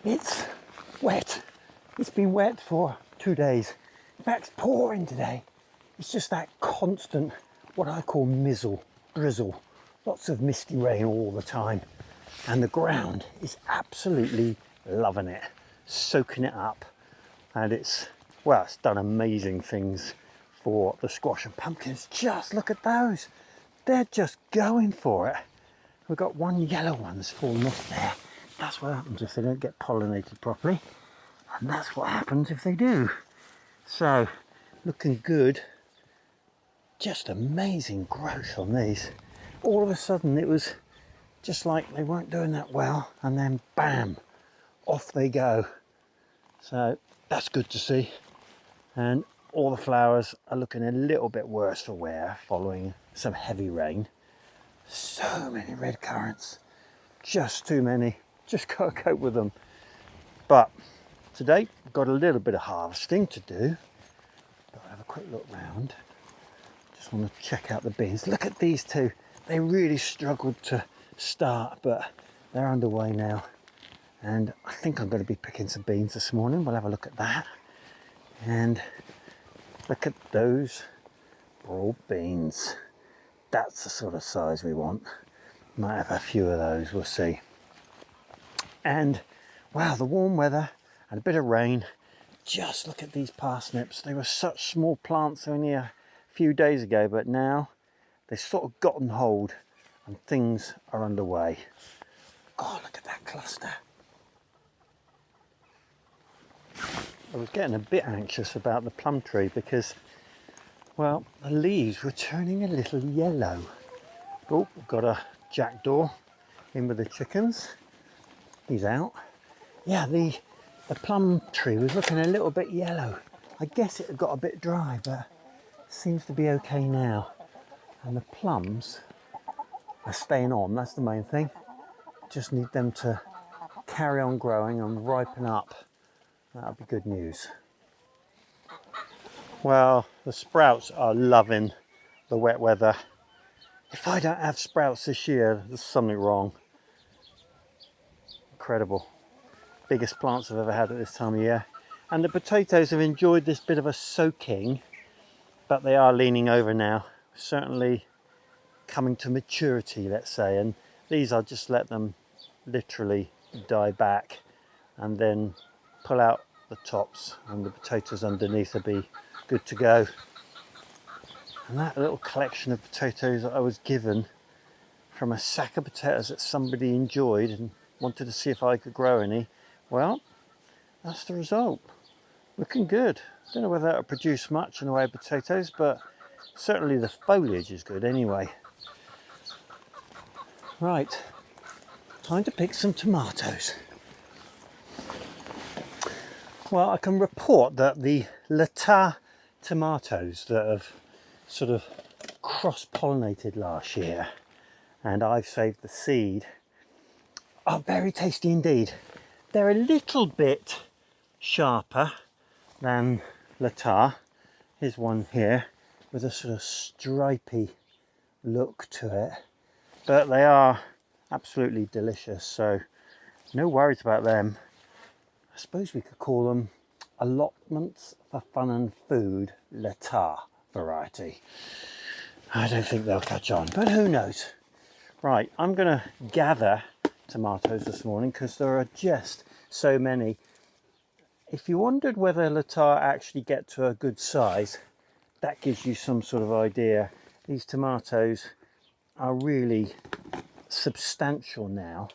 It's wet. It's been wet for 2 days. In fact, it's pouring today. It's just that constant, what I call drizzle. Lots of misty rain all the time. And the ground is absolutely loving it, soaking it up. And it's done amazing things for the squash and pumpkins. Just look at those. They're just going for it. We've got one yellow one that's fallen off there. That's what happens if they don't get pollinated properly. And that's what happens if they do. So, looking good. Just amazing growth on these. All of a sudden it was just like they weren't doing that well, and then bam, off they go. So that's good to see. And all the flowers are looking a little bit worse for wear following some heavy rain. So many red currants, just too many, just can't cope with them. But today we've got a little bit of harvesting to do. I'll have a quick look round. Just want to check out the beans. Look at these two. They really struggled to start, but they're underway now. And I think I'm going to be picking some beans this morning. We'll have a look at that. And look at those broad beans. That's the sort of size we want. Might have a few of those, we'll see. And wow, the warm weather and a bit of rain. Just look at these parsnips. They were such small plants only a few days ago, but now they've sort of gotten hold and things are underway. God, look at that cluster. I was getting a bit anxious about the plum tree because, well, the leaves were turning a little yellow. Oh, we've got a jackdaw in with the chickens. He's out. Yeah, the plum tree was looking a little bit yellow. I guess it had got a bit dry, but seems to be okay now. And the plums are staying on, that's the main thing. Just need them to carry on growing and ripen up. That'll be good news. Well, the sprouts are loving the wet weather. If I don't have sprouts this year, there's something wrong. Incredible. Biggest plants I've ever had at this time of year. And the potatoes have enjoyed this bit of a soaking, but they are leaning over now. Certainly coming to maturity, let's say. And these I'll just let them literally die back and then pull out the tops, and the potatoes underneath will be good to go. And that little collection of potatoes that I was given from a sack of potatoes that somebody enjoyed and wanted to see if I could grow any, well, that's the result. Looking good. Don't know whether that'll produce much in the way of potatoes, but certainly the foliage is good anyway. Right, time to pick some tomatoes. Well, I can report that the Allotment tomatoes that have sort of cross-pollinated last year, and I've saved the seed, are very tasty indeed. They're a little bit sharper than Allotment. Here's one here with a sort of stripy look to it, but they are absolutely delicious, so no worries about them. I suppose we could call them Allotments for Fun and Food Allotment variety. I don't think they'll catch on, but who knows. Right, I'm going to gather tomatoes this morning because there are just so many. If you wondered whether Allotment actually get to a good size, that gives you some sort of idea. These tomatoes are really substantial now.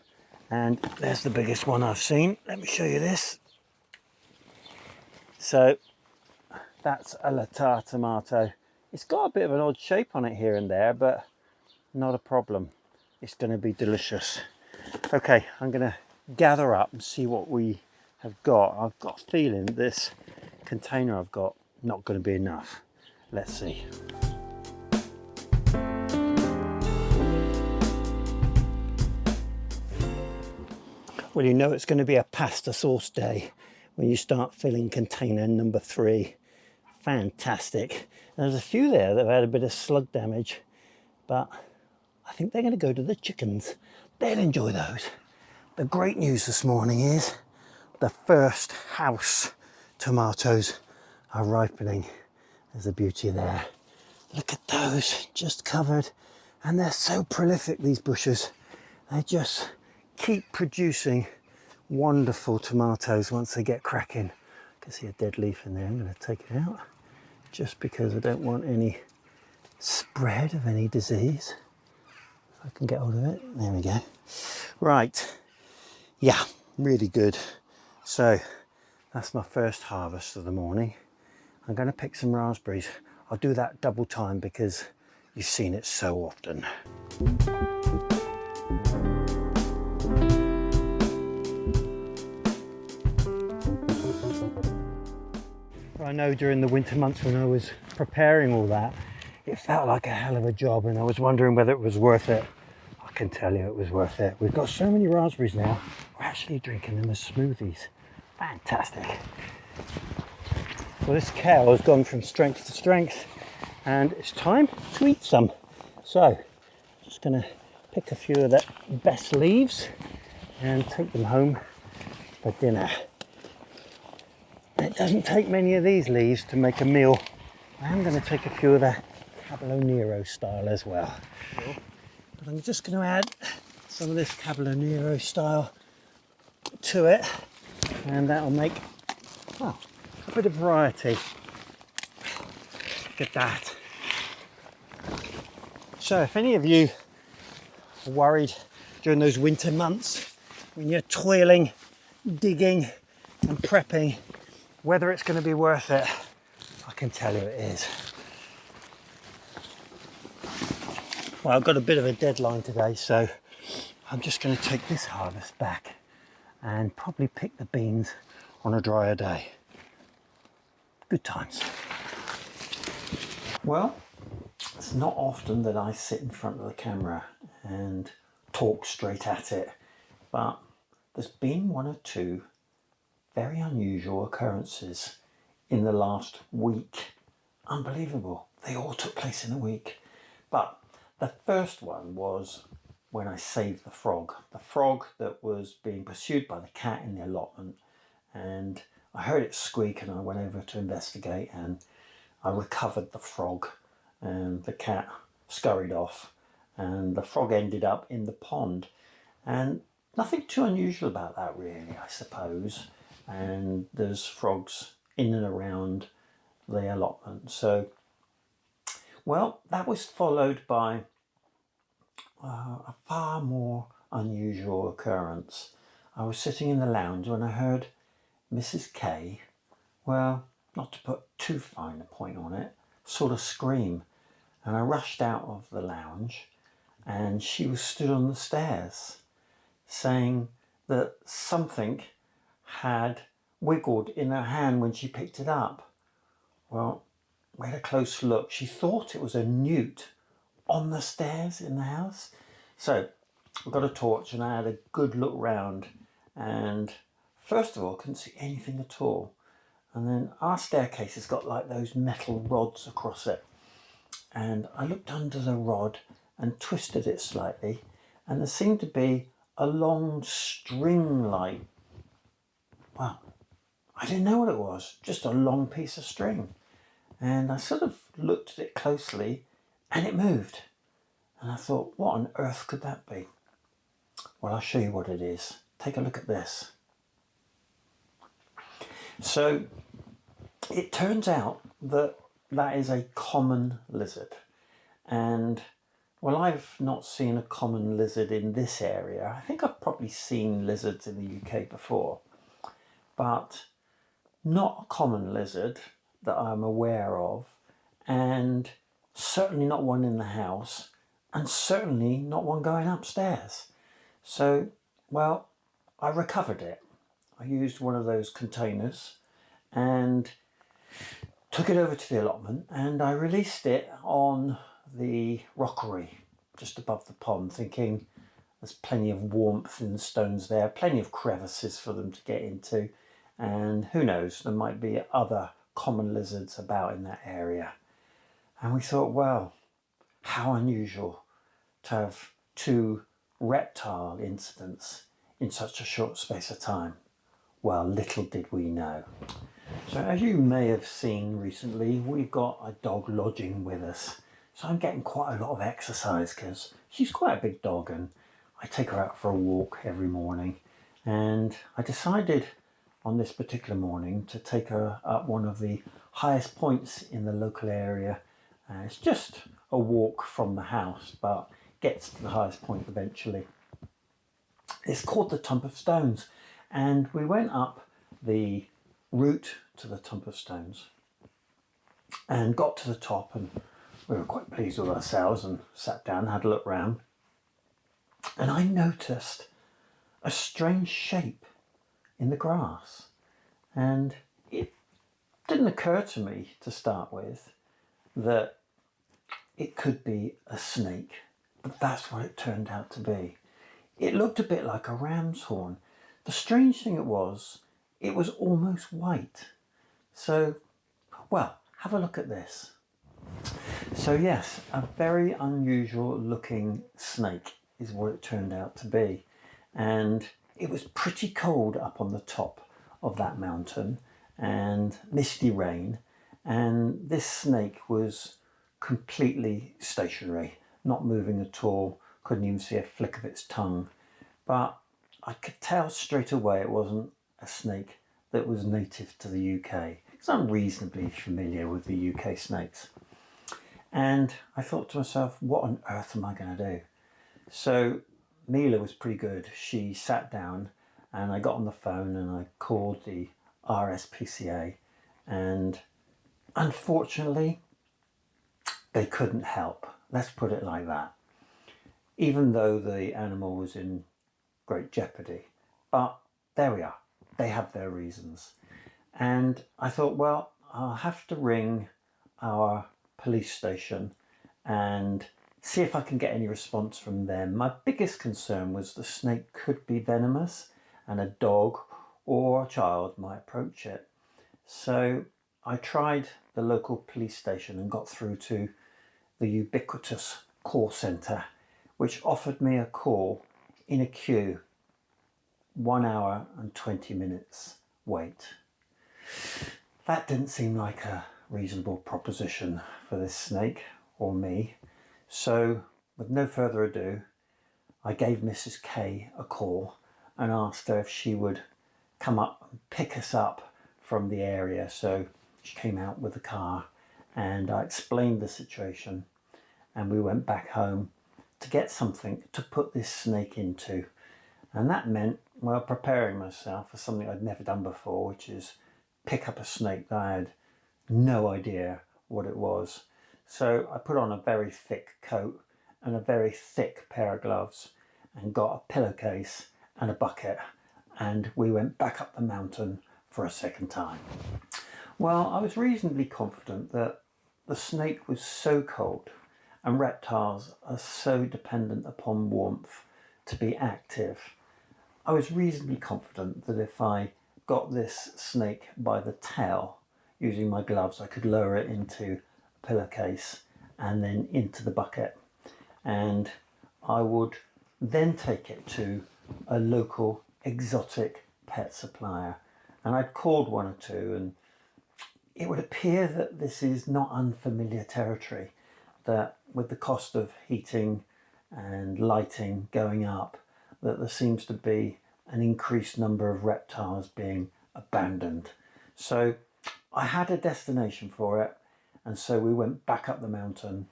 And there's the biggest one I've seen. Let me show you this. So that's a Allotment tomato. It's got a bit of an odd shape on it here and there, but not a problem. It's going to be delicious. Okay, I'm going to gather up and see what we have got. I've got a feeling this container I've got not going to be enough. Let's see. Well, you know it's going to be a pasta sauce day when you start filling container number 3. Fantastic. And there's a few there that have had a bit of slug damage, but I think they're going to go to the chickens. They'll enjoy those. The great news this morning is the first house tomatoes are ripening. There's a beauty there. Look at those, just covered. And they're so prolific, these bushes. They just keep producing wonderful tomatoes once they get cracking. I can see a dead leaf in there. I'm going to take it out just because I don't want any spread of any disease. If I can get hold of it. There we go. Right. Yeah, really good. So that's my first harvest of the morning. I'm going to pick some raspberries. I'll do that double time because you've seen it so often. I know during the winter months when I was preparing all that, it felt like a hell of a job and I was wondering whether it was worth it. I can tell you it was worth it. We've got so many raspberries now, we're actually drinking them as smoothies. Fantastic. Well, this kale has gone from strength to strength and it's time to eat some. So, just going to pick a few of the best leaves and take them home for dinner. It doesn't take many of these leaves to make a meal. I am going to take a few of the Caballero Nero style as well. But I'm just going to add some of this Caballero Nero style to it, and that'll make, well, a bit of variety. Look at that. So if any of you are worried during those winter months when you're toiling, digging and prepping, whether it's going to be worth it, I can tell you it is. Well, I've got a bit of a deadline today, so I'm just going to take this harvest back and probably pick the beans on a drier day. Good times. Well, it's not often that I sit in front of the camera and talk straight at it, but there's been one or two very unusual occurrences in the last week. Unbelievable. They all took place in a week. But the first one was when I saved the frog. The frog that was being pursued by the cat in the allotment. And I heard it squeak and I went over to investigate and I recovered the frog. And the cat scurried off. And the frog ended up in the pond. And nothing too unusual about that really, I suppose. And there's frogs in and around the allotment. So, well, that was followed by a far more unusual occurrence. I was sitting in the lounge when I heard Mrs. K, well, not to put too fine a point on it, sort of scream. And I rushed out of the lounge and she was stood on the stairs saying that something had wiggled in her hand when she picked it up. Well, we had a close look. She thought it was a newt on the stairs in the house. So I got a torch and I had a good look round, and first of all couldn't see anything at all. And then our staircase has got like those metal rods across it, and I looked under the rod and twisted it slightly, and there seemed to be a long string like, well, I didn't know what it was, just a long piece of string. And I sort of looked at it closely and it moved. And I thought, what on earth could that be? Well, I'll show you what it is. Take a look at this. So it turns out that that is a common lizard. And well, I've not seen a common lizard in this area. I think I've probably seen lizards in the UK before, but not a common lizard that I'm aware of, and certainly not one in the house, and certainly not one going upstairs. So, well, I recovered it. I used one of those containers and took it over to the allotment, and I released it on the rockery just above the pond, thinking there's plenty of warmth in the stones there, plenty of crevices for them to get into, and who knows, there might be other common lizards about in that area. And we thought, well, how unusual to have two reptile incidents in such a short space of time. Well, little did we know. So as you may have seen recently, we've got a dog lodging with us. So I'm getting quite a lot of exercise because she's quite a big dog, and I take her out for a walk every morning. And I decided on this particular morning to take her up one of the highest points in the local area. It's just a walk from the house, but gets to the highest point eventually. It's called the Tump of Stones, and we went up the route to the Tump of Stones and got to the top, and we were quite pleased with ourselves and sat down, had a look round, and I noticed a strange shape in the grass, and it didn't occur to me to start with that it could be a snake, but that's what it turned out to be. It looked a bit like a ram's horn. The strange thing it was almost white. So, well, have a look at this. So yes, a very unusual looking snake is what it turned out to be. And it was pretty cold up on the top of that mountain and misty rain. And this snake was completely stationary, not moving at all. Couldn't even see a flick of its tongue. But I could tell straight away it wasn't a snake that was native to the UK, because I'm reasonably familiar with the UK snakes. And I thought to myself, what on earth am I going to do? So Mila was pretty good. She sat down and I got on the phone and I called the RSPCA, and unfortunately they couldn't help. Let's put it like that. Even though the animal was in great jeopardy. But there we are. They have their reasons. And I thought, well, I'll have to ring our police station and see if I can get any response from them. My biggest concern was the snake could be venomous and a dog or a child might approach it. So I tried the local police station and got through to the ubiquitous call centre, which offered me a call in a queue, 1 hour and 20 minutes wait. That didn't seem like a reasonable proposition for this snake or me. So with no further ado, I gave Mrs. K a call and asked her if she would come up and pick us up from the area. So she came out with the car and I explained the situation, and we went back home to get something to put this snake into. And that meant, well, preparing myself for something I'd never done before, which is pick up a snake that I had no idea what it was. So I put on a very thick coat and a very thick pair of gloves and got a pillowcase and a bucket, and we went back up the mountain for a second time. Well, I was reasonably confident that the snake was so cold, and reptiles are so dependent upon warmth to be active. I was reasonably confident that if I got this snake by the tail using my gloves, I could lower it into a pillowcase and then into the bucket, and I would then take it to a local exotic pet supplier. And I'd called one or two, and it would appear that this is not unfamiliar territory, that with the cost of heating and lighting going up, that there seems to be an increased number of reptiles being abandoned. So I had a destination for it, and so we went back up the mountain,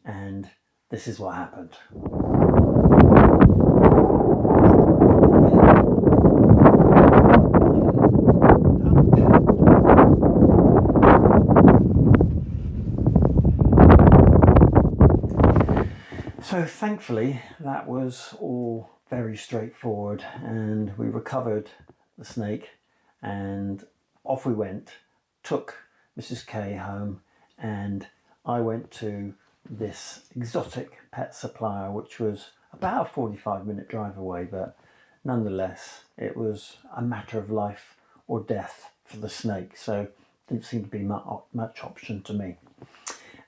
and this is what happened. So thankfully that was all very straightforward, and we recovered the snake and off we went, took Mrs. K home, and I went to this exotic pet supplier, which was about a 45-minute drive away, but nonetheless it was a matter of life or death for the snake, so didn't seem to be much option to me.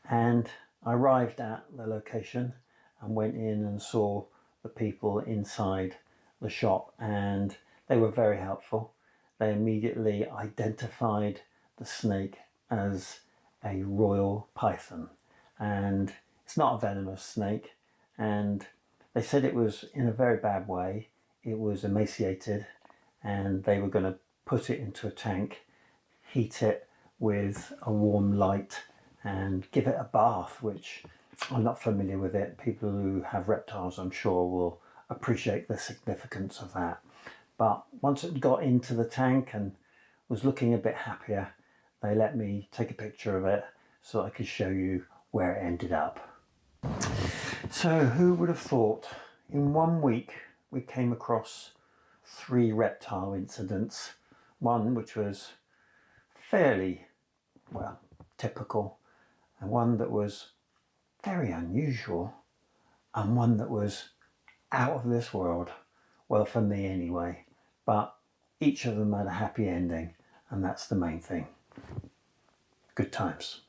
And I arrived at the location and went in and saw the people inside the shop, and they were very helpful. they immediately identified the snake as a royal python, and it's not a venomous snake, and they said it was in a very bad way. It was emaciated, and they were going to put it into a tank, heat it with a warm light, and give it a bath, which I'm not familiar with it. People who have reptiles, I'm sure, will appreciate the significance of that. But once it got into the tank and was looking a bit happier, they let me take a picture of it so I could show you where it ended up. So who would have thought in 1 week we came across 3 reptile incidents, one which was fairly, well, typical, and one that was very unusual, and one that was out of this world, well, for me anyway, but each of them had a happy ending, and that's the main thing. Good times.